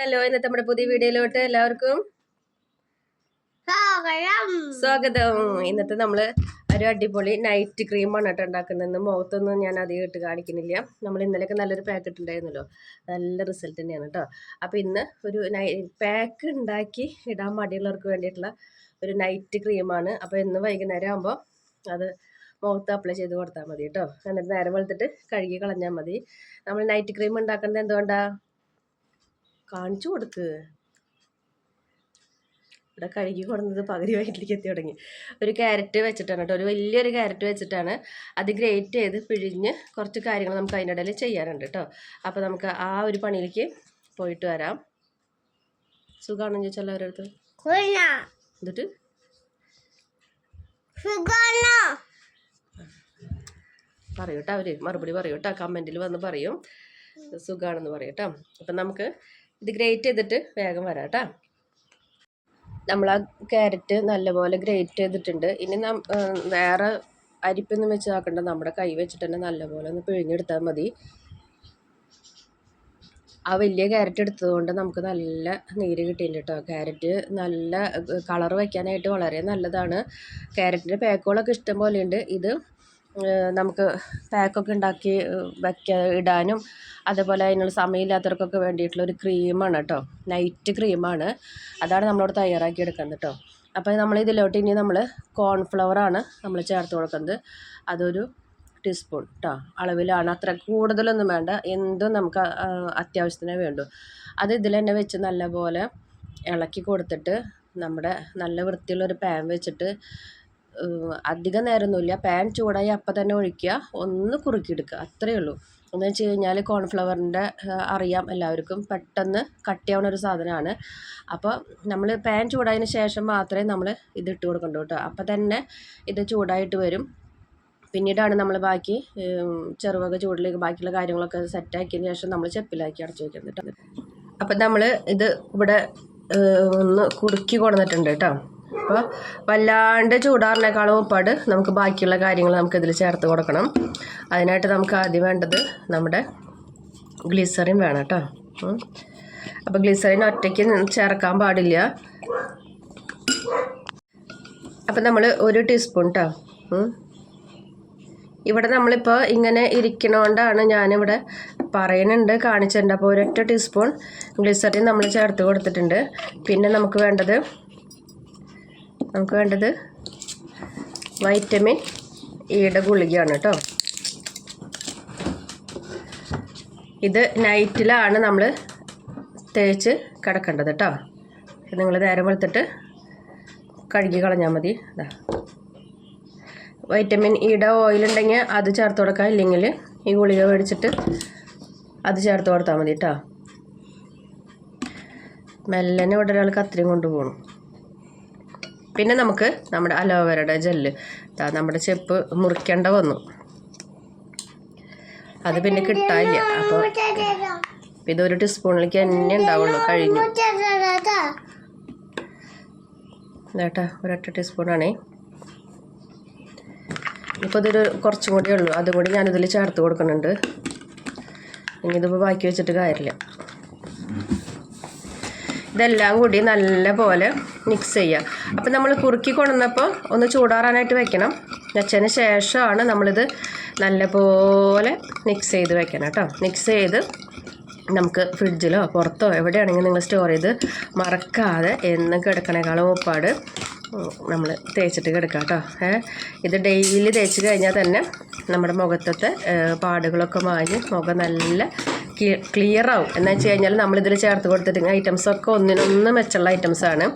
Hello, ഇന്നത്തെ നമ്മുടെ പുതിയ വീഡിയോയിലോട്ട് എല്ലാവർക്കും സ്വാഗതം. ഇന്നത്തെ നമ്മള് ഒരു അടിപൊളി നൈറ്റ് ക്രീമാണ് കേട്ടോ ഉണ്ടാക്കുന്നത്. മുഖത്തൊന്നും ഞാൻ അധികം ഇട്ട് കാണിക്കുന്നില്ല. നമ്മൾ ഇന്നലെയൊക്കെ നല്ലൊരു പാക്കറ്റ് ഉണ്ടായിരുന്നല്ലോ, നല്ല റിസൾട്ട് തന്നെയാണ് കേട്ടോ. അപ്പോൾ ഇന്ന് ഒരു പാക്ക് ഉണ്ടാക്കി ഇടാൻ മടിയുള്ളവർക്ക് വേണ്ടിയിട്ടുള്ള ഒരു നൈറ്റ് ക്രീമാണ്. അപ്പോൾ ഇന്ന് വൈകുന്നേരം ആകുമ്പോൾ അത് മുഖത്ത് അപ്ലൈ ചെയ്ത് കൊടുത്താൽ മതി കേട്ടോ. എന്നിട്ട് നേരം വെളുത്തിട്ട് കഴുകി കളഞ്ഞാൽ മതി. നമ്മൾ നൈറ്റ് ക്രീം ഉണ്ടാക്കുന്നത് എന്തുകൊണ്ടാ കാണിച്ചു കൊടുക്ക്. ഇവിടെ കഴുകി കൊടുന്നത് പകുതി വയറ്റിലേക്ക് എത്തി തുടങ്ങി. ഒരു ക്യാരറ്റ് വെച്ചിട്ടാണ് കേട്ടോ, ഒരു വലിയൊരു ക്യാരറ്റ് വെച്ചിട്ടാണ്. അത് ഗ്രേറ്റ് ചെയ്ത് പിഴിഞ്ഞ് കുറച്ച് കാര്യങ്ങൾ നമുക്ക് അതിൻ്റെ ഇടയിൽ ചെയ്യാറുണ്ട് കേട്ടോ. അപ്പോൾ നമുക്ക് ആ ഒരു പണിയിലേക്ക് പോയിട്ട് വരാം. സുഖമാണെന്ന് ചോദിച്ചാൽ അവരടുത്ത് എന്നിട്ട് പറയൂ കേട്ടോ, അവർ മറുപടി പറയൂ കേട്ടോ, കമൻറ്റിൽ വന്ന് പറയും സുഖമാണെന്ന് പറയും കേട്ടോ. അപ്പം നമുക്ക് ഇത് ഗ്രേറ്റ് ചെയ്തിട്ട് വേഗം വരാം കേട്ടോ. നമ്മൾ ആ ക്യാരറ്റ് നല്ലപോലെ ഗ്രേറ്റ് ചെയ്തിട്ടുണ്ട്. ഇനി വേറെ അരിപ്പൊന്നും വെച്ച് ആക്കണ്ട, നമ്മുടെ കൈ വെച്ചിട്ട് തന്നെ നല്ലപോലെ ഒന്ന് പിഴിഞ്ഞെടുത്താൽ മതി. ആ വലിയ ക്യാരറ്റ് എടുത്തതുകൊണ്ട് നമുക്ക് നല്ല നീര് കിട്ടിയിട്ടുണ്ട് കേട്ടോ. ക്യാരറ്റ് നല്ല കളർ വയ്ക്കാനായിട്ട് വളരെ നല്ലതാണ്. ക്യാരറ്റിൻ്റെ പാക്കുകളൊക്കെ ഇഷ്ടം പോലെയുണ്ട്. ഇത് നമുക്ക് പാക്കൊക്കെ ഉണ്ടാക്കി ഇടാനും അതേപോലെ അതിനുള്ള സമയമില്ലാത്തവർക്കൊക്കെ വേണ്ടിയിട്ടുള്ള ഒരു ക്രീമാണ് കേട്ടോ, നൈറ്റ് ക്രീമാണ്. അതാണ് നമ്മളോട് തയ്യാറാക്കി എടുക്കുന്നത് കേട്ടോ. അപ്പോൾ നമ്മൾ ഇതിലോട്ട് ഇനി നമ്മൾ കോൺഫ്ലവറാണ് നമ്മൾ ചേർത്ത് കൊടുക്കുന്നത്. അതൊരു ടീസ്പൂൺ കേട്ടോ അളവിലാണ്, അത്ര കൂടുതലൊന്നും വേണ്ട, എന്തും നമുക്ക് അത്യാവശ്യത്തിനേ വേണ്ടൂ. അത് ഇതിൽ തന്നെ വെച്ച് നല്ലപോലെ ഇളക്കി കൊടുത്തിട്ട് നമ്മുടെ നല്ല വൃത്തിയുള്ളൊരു പാൻ വെച്ചിട്ട് അധികം നേരമൊന്നുമില്ല, പാൻ ചൂടായി അപ്പം തന്നെ ഒഴിക്കുക, ഒന്ന് കുറുക്കിയെടുക്കുക, അത്രയേ ഉള്ളൂ. എന്ന് വെച്ച് കഴിഞ്ഞാൽ കോൺഫ്ലവറിൻ്റെ അറിയാം എല്ലാവർക്കും, പെട്ടെന്ന് കട്ടിയാവുന്ന ഒരു സാധനമാണ്. അപ്പോൾ നമ്മൾ പാൻ ചൂടായതിന് ശേഷം മാത്രമേ നമ്മൾ ഇതിട്ട് കൊടുക്കണ്ടൂ കേട്ടോ. അപ്പം തന്നെ ഇത് ചൂടായിട്ട് വരും. പിന്നീടാണ് നമ്മൾ ബാക്കി ചെറുവക ചൂടിലേക്ക് ബാക്കിയുള്ള കാര്യങ്ങളൊക്കെ സെറ്റാക്കിയതിന് ശേഷം നമ്മൾ ചെപ്പിലാക്കി അടച്ചു വയ്ക്കുന്നത് കേട്ടോ. അപ്പം നമ്മൾ ഇത് ഇവിടെ ഒന്ന് കുറുക്കി കൊടുത്തിട്ടുണ്ട് കേട്ടോ. അപ്പോൾ വല്ലാണ്ട് ചൂടാറിനേക്കാളും ഉപ്പാട് നമുക്ക് ബാക്കിയുള്ള കാര്യങ്ങൾ നമുക്കിതിൽ ചേർത്ത് കൊടുക്കണം. അതിനായിട്ട് നമുക്ക് ആദ്യം വേണ്ടത് നമ്മുടെ ഗ്ലിസറിൻ വേണം കേട്ടോ. അപ്പോൾ ഗ്ലിസറിൻ ഒറ്റയ്ക്ക് ചേർക്കാൻ പാടില്ല. അപ്പം നമ്മൾ 1 ടീസ്പൂൺ കേട്ടോ. ഇവിടെ നമ്മളിപ്പോൾ ഇങ്ങനെ ഇരിക്കണോണ്ടാണ് ഞാനിവിടെ പറയുന്നുണ്ട്, കാണിച്ചിട്ടുണ്ട്. അപ്പോൾ 1 ടീസ്പൂൺ ഗ്ലിസറിൻ നമ്മൾ ചേർത്ത് കൊടുത്തിട്ടുണ്ട്. പിന്നെ നമുക്ക് വേണ്ടത് വൈറ്റമിൻ ഇയുടെ ഗുളികയാണ് കേട്ടോ. ഇത് നൈറ്റിലാണ് നമ്മൾ തേച്ച് കിടക്കേണ്ടത് കേട്ടോ. നിങ്ങൾ നേരം വെളുത്തിട്ട് കഴുകി കളഞ്ഞാൽ മതി. വൈറ്റമിൻ ഇയുടെ ഓയിലുണ്ടെങ്കിൽ അത് ചേർത്ത് കൊടുക്കാം, ഇല്ലെങ്കിൽ ഈ ഗുളിക മേടിച്ചിട്ട് അത് ചേർത്ത് കൊടുത്താൽ മതി കേട്ടോ. മെല്ലനെ ഇവിടെ ഒരാൾ കത്തിരിയും കൊണ്ടുപോകണം. പിന്നെ നമുക്ക് നമ്മുടെ അലോവേരയുടെ ജെല്ല്, നമ്മുടെ ചെപ്പ് മുറിക്കേണ്ട വന്നു, അത് പിന്നെ കിട്ടാനില്ല. അപ്പോൾ ഇത് 1 ടീസ്പൂണിലേക്ക് തന്നെ ഉണ്ടാവുള്ളൂ, കഴിഞ്ഞു കേട്ടോ. 1 ടീസ്പൂണാണേ. ഇപ്പോൾ ഇതൊരു കുറച്ചും കൂടിയേ ഉള്ളൂ, അതും കൂടി ഞാനിതിൽ ചേർത്ത് കൊടുക്കുന്നുണ്ട്. ഇനി ഇതിപ്പോൾ ബാക്കി വെച്ചിട്ട് കാര്യമില്ല. ഇതെല്ലാം കൂടി നല്ല പോലെ മിക്സ് ചെയ്യുക. അപ്പം നമ്മൾ കുറുക്കി കൊണ്ടുവന്നപ്പോൾ ഒന്ന് ചൂടാറാനായിട്ട് വെക്കണം. വെച്ചതിന് ശേഷമാണ് നമ്മളിത് നല്ല പോലെ മിക്സ് ചെയ്ത് വെക്കണം കേട്ടോ. മിക്സ് ചെയ്ത് നമുക്ക് ഫ്രിഡ്ജിലോ പുറത്തോ എവിടെയാണെങ്കിലും നിങ്ങൾ സ്റ്റോർ ചെയ്ത് മറക്കാതെ എന്നും കിടക്കണേക്കാളും ഉപ്പാട് നമ്മൾ തേച്ചിട്ട് കിടക്കാം കേട്ടോ. ഇത് ഡെയിലി തേച്ച് കഴിഞ്ഞാൽ തന്നെ നമ്മുടെ മുഖത്തത്തെ പാടുകളൊക്കെ മാറി മുഖം നല്ല ക്ലിയർ ആവും. എന്ന് വെച്ച് കഴിഞ്ഞാൽ നമ്മളിതിൽ ചേർത്ത് കൊടുത്തിട്ട് ഐറ്റംസൊക്കെ ഒന്നിനൊന്ന് മെച്ചമുള്ള ഐറ്റംസാണ്.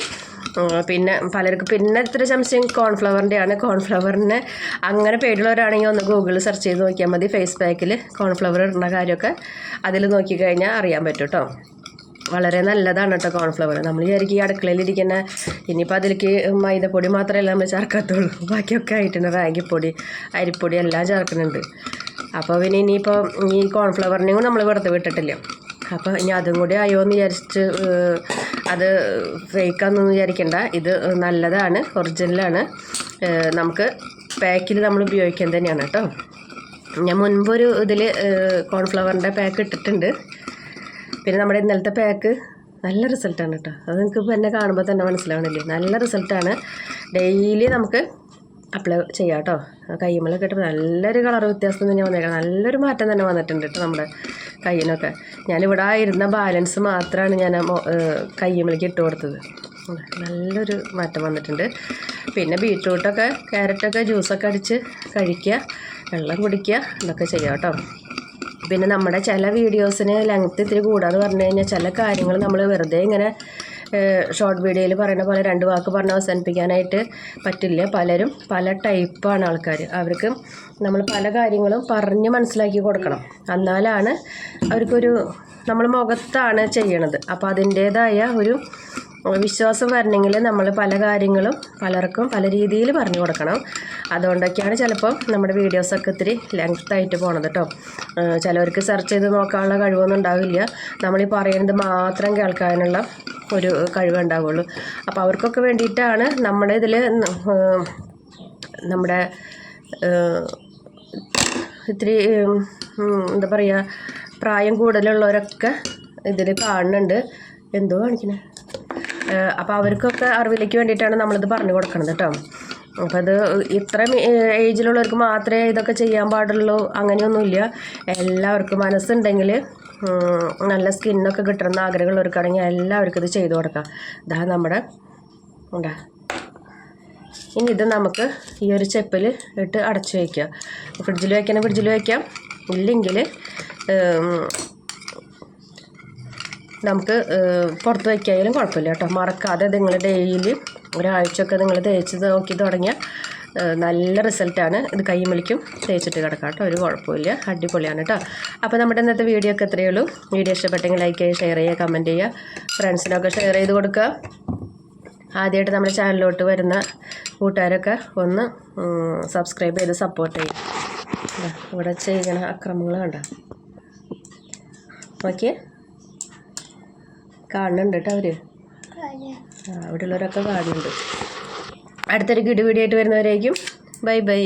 പിന്നെ പലർക്കും പിന്നെ ഇത്ര സംശയം കോൺഫ്ലവറിൻ്റെയാണ്. കോൺഫ്ലവറിന് അങ്ങനെ പേടിയുള്ളവരാണെങ്കിൽ ഒന്ന് ഗൂഗിളിൽ സെർച്ച് ചെയ്ത് നോക്കിയാൽ മതി. ഫേസ് പാക്കിൽ കോൺഫ്ലവർ ഇടുന്ന കാര്യമൊക്കെ അതിൽ നോക്കിക്കഴിഞ്ഞാൽ അറിയാൻ പറ്റും കേട്ടോ. വളരെ നല്ലതാണ് കേട്ടോ കോൺഫ്ലവർ. നമ്മൾ വിചാരിക്കും ഈ അടുക്കളയിലിരിക്കുന്ന, ഇനിയിപ്പോൾ അതിലേക്ക് മൈദപ്പൊടി മാത്രമല്ല നമ്മൾ ചേർക്കത്തുള്ളൂ, ബാക്കിയൊക്കെ ആയിട്ടുണ്ട്, റാഗിപ്പൊടി അരിപ്പൊടി എല്ലാം ചേർക്കുന്നുണ്ട്. അപ്പോൾ പിന്നെ ഇനിയിപ്പോൾ ഈ കോൺഫ്ലവറിനെയും നമ്മൾ വെറുതെ വിട്ടിട്ടില്ല. അപ്പോൾ ഇനി അതും കൂടി ആയോ എന്ന് വിചാരിച്ച് അത് ഫേക്കാന്നൊന്നും വിചാരിക്കേണ്ട. ഇത് നല്ലതാണ്, ഒറിജിനലാണ്. നമുക്ക് പാക്കിൽ നമ്മൾ ഉപയോഗിക്കാൻ തന്നെയാണ് കേട്ടോ. ഞാൻ മുൻപൊരു ഇതിൽ കോൺഫ്ലവറിൻ്റെ പാക്ക് ഇട്ടിട്ടുണ്ട്. പിന്നെ നമ്മുടെ ഇന്നലത്തെ പാക്ക് നല്ല റിസൾട്ടാണ് കേട്ടോ. അത് നിങ്ങൾക്ക് എന്നെ കാണുമ്പോൾ തന്നെ മനസ്സിലാവണില്ലേ, നല്ല റിസൾട്ടാണ്. ഡെയിലി നമുക്ക് അപ്ലൈ ചെയ്യാം കേട്ടോ. കയ്യുമ്മലൊക്കെ ഇട്ട് നല്ലൊരു കളർ വ്യത്യാസം തന്നെ വന്നേക്കാം, നല്ലൊരു മാറ്റം തന്നെ വന്നിട്ടുണ്ട് കേട്ടോ നമ്മുടെ കയ്യിനൊക്കെ. ഞാനിവിടെ ഇരുന്ന ബാലൻസ് മാത്രമാണ് ഞാൻ കയ്യുമ്മലേക്ക് ഇട്ട് കൊടുത്തത്. നല്ലൊരു മാറ്റം വന്നിട്ടുണ്ട്. പിന്നെ ബീറ്റ്റൂട്ടൊക്കെ ക്യാരറ്റൊക്കെ ജ്യൂസൊക്കെ അടിച്ച് കഴിക്കുക, വെള്ളം കുടിക്കുക, ഇതൊക്കെ ചെയ്യാം കേട്ടോ. പിന്നെ നമ്മുടെ ചില വീഡിയോസിന് ലെങ്ത്ത് ഇത്തിരി കൂടാന്ന് പറഞ്ഞു കഴിഞ്ഞാൽ ചില കാര്യങ്ങൾ നമ്മൾ വെറുതെ ഇങ്ങനെ ഷോർട്ട് വീഡിയോയിൽ പറയുന്ന പോലെ 2 വാക്ക് പറഞ്ഞ് അവസാനിപ്പിക്കാനായിട്ട് പറ്റില്ല. പലരും പല ടൈപ്പാണ് ആൾക്കാർ. അവർക്ക് നമ്മൾ പല കാര്യങ്ങളും പറഞ്ഞ് മനസ്സിലാക്കി കൊടുക്കണം. എന്നാലാണ് അവർക്കൊരു നമ്മൾ മുഖത്താണ് ചെയ്യണത്. അപ്പോൾ അതിൻ്റേതായ ഒരു വിശ്വാസം വരണമെങ്കിൽ നമ്മൾ പല കാര്യങ്ങളും പലർക്കും പല രീതിയിൽ പറഞ്ഞു കൊടുക്കണം. അതുകൊണ്ടൊക്കെയാണ് ചിലപ്പോൾ നമ്മുടെ വീഡിയോസൊക്കെ ഇത്തിരി ലെങ്ത്തായിട്ട് പോണത് കേട്ടോ. ചിലവർക്ക് സെർച്ച് ചെയ്ത് നോക്കാനുള്ള കഴിവൊന്നും ഉണ്ടാവില്ല. നമ്മളീ പറയുന്നത് മാത്രം കേൾക്കാനുള്ള ഒരു കഴിവുണ്ടാവുള്ളൂ. അപ്പോൾ അവർക്കൊക്കെ വേണ്ടിയിട്ടാണ് നമ്മുടെ ഇതിൽ നമ്മുടെ ഇത്തിരി എന്താ പറയുക, പ്രായം കൂടുതലുള്ളവരൊക്കെ ഇതിൽ കാണുന്നുണ്ട്. എന്തോ കാണിക്കണേ. അപ്പോൾ അവർക്കൊക്കെ അറിവിലേക്ക് വേണ്ടിയിട്ടാണ് നമ്മളിത് പറഞ്ഞു കൊടുക്കുന്നത് കേട്ടോ. അപ്പോൾ അത് ഇത്ര ഏജിലുള്ളവർക്ക് മാത്രമേ ഇതൊക്കെ ചെയ്യാൻ പാടുള്ളൂ അങ്ങനെയൊന്നുമില്ല. എല്ലാവർക്കും മനസ്സുണ്ടെങ്കിൽ നല്ല സ്കിന്നൊക്കെ കിട്ടണമെന്ന് ആഗ്രഹമുള്ളവർക്കാണെങ്കിൽ എല്ലാവർക്കും ഇത് ചെയ്തു കൊടുക്കാം. ഇതാ നമ്മുടെ ഉണ്ടാ. ഇനി ഇത് നമുക്ക് ഈ ഒരു ചെപ്പിൽ ഇട്ട് അടച്ചു വയ്ക്കാം. ഫ്രിഡ്ജിൽ വയ്ക്കണം, ഫ്രിഡ്ജിൽ വയ്ക്കാം. ഇല്ലെങ്കിൽ നമുക്ക് പുറത്ത് വയ്ക്കായാലും കുഴപ്പമില്ല കേട്ടോ. മറക്കാതെ നിങ്ങൾ ഡെയിലി ഒരാഴ്ചയൊക്കെ നിങ്ങൾ തേച്ച് നോക്കി തുടങ്ങിയാൽ നല്ല റിസൾട്ടാണ്. ഇത് കൈമലിക്കും തേച്ചിട്ട് കിടക്കാം കേട്ടോ, ഒരു കുഴപ്പമില്ല, അടിപൊളിയാണ് കേട്ടോ. അപ്പോൾ നമ്മുടെ ഇന്നത്തെ വീഡിയോ ഒക്കെ എത്രയേ ഉള്ളൂ. വീഡിയോ ഇഷ്ടപ്പെട്ടെങ്കിൽ ലൈക്ക് ചെയ്യുക, ഷെയർ ചെയ്യുക, കമൻറ്റ് ചെയ്യുക, ഫ്രണ്ട്സിനൊക്കെ ഷെയർ ചെയ്ത് കൊടുക്കുക. ആദ്യമായിട്ട് നമ്മുടെ ചാനലിലോട്ട് വരുന്ന കൂട്ടുകാരൊക്കെ ഒന്ന് സബ്സ്ക്രൈബ് ചെയ്ത് സപ്പോർട്ട് ചെയ്യും. ഇവിടെ ചെയ്യണ അക്രമങ്ങൾ കണ്ട ഓക്കെ കാണുന്നുണ്ട് കേട്ടോ അവർ. അവിടെ ഉള്ളവരൊക്കെ കാണുന്നുണ്ട്. അടുത്തൊരു വീഡിയോ ആയിട്ട് വരുന്നവരായിരിക്കും. Bye bye.